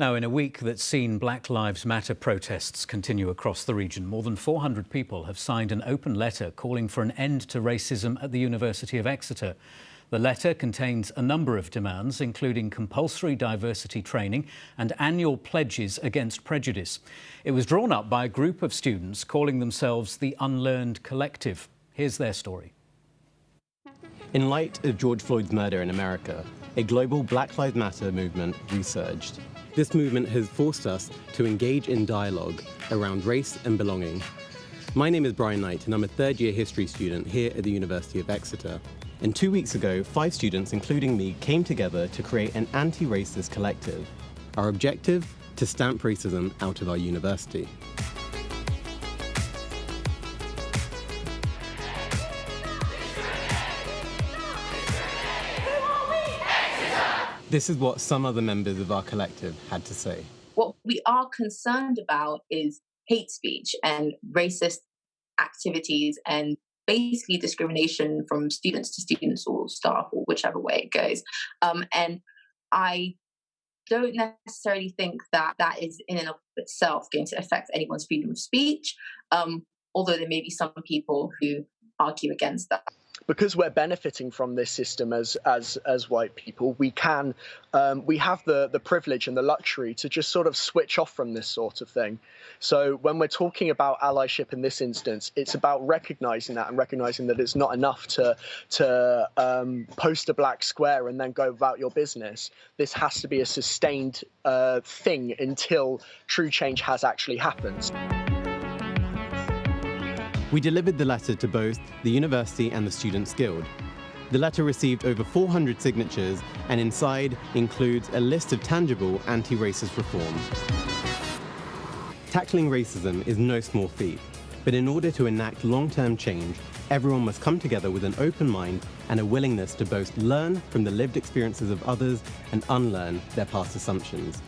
Now, in a week that's seen Black Lives Matter protests continue across the region, more than 400 people have signed an open letter calling for an end to racism at the University of Exeter. The letter contains a number of demands, including compulsory diversity training and annual pledges against prejudice. It was drawn up by a group of students calling themselves the Unlearn collective. Here's their story. In light of George Floyd's murder in America, a global Black Lives Matter movement resurged. This movement has forced us to engage in dialogue around race and belonging. My name is Bryan and I'm a third-year history student here at the University of Exeter. And 2 weeks ago, 5 students, including me, came together to create an anti-racist collective. Our objective? To stamp racism out of our university. This is what some other members of our collective had to say. What we are concerned about is hate speech and racist activities and basically discrimination from students to students or staff or whichever way it goes. And I don't necessarily think that that is in and of itself going to affect anyone's freedom of speech, although there may be some people who argue against that. Because we're benefiting from this system as white people, we have the privilege and the luxury to just sort of switch off from this sort of thing. So when we're talking about allyship in this instance, it's about recognizing that and recognizing that it's not enough to post a black square and then go about your business. This has to be a sustained thing until true change has actually happened. We delivered the letter to both the university and the Students' Guild. The letter received over 400 signatures and inside includes a list of tangible anti-racist reforms. Tackling racism is no small feat, but in order to enact long-term change, everyone must come together with an open mind and a willingness to both learn from the lived experiences of others and unlearn their past assumptions.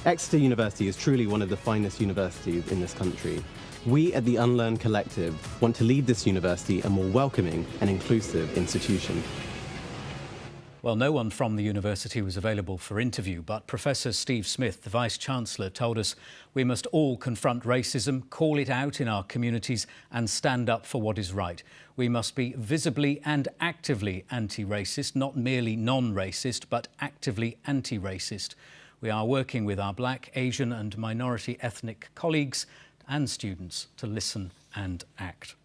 Exeter University is truly one of the finest universities in this country. We at the Unlearn Collective want to leave this university a more welcoming and inclusive institution. Well, no one from the university was available for interview, but Professor Steve Smith, the Vice-Chancellor, told us we must all confront racism, call it out in our communities and stand up for what is right. We must be visibly and actively anti-racist, not merely non-racist, but actively anti-racist. We are working with our Black, Asian and minority ethnic colleagues and students to listen and act.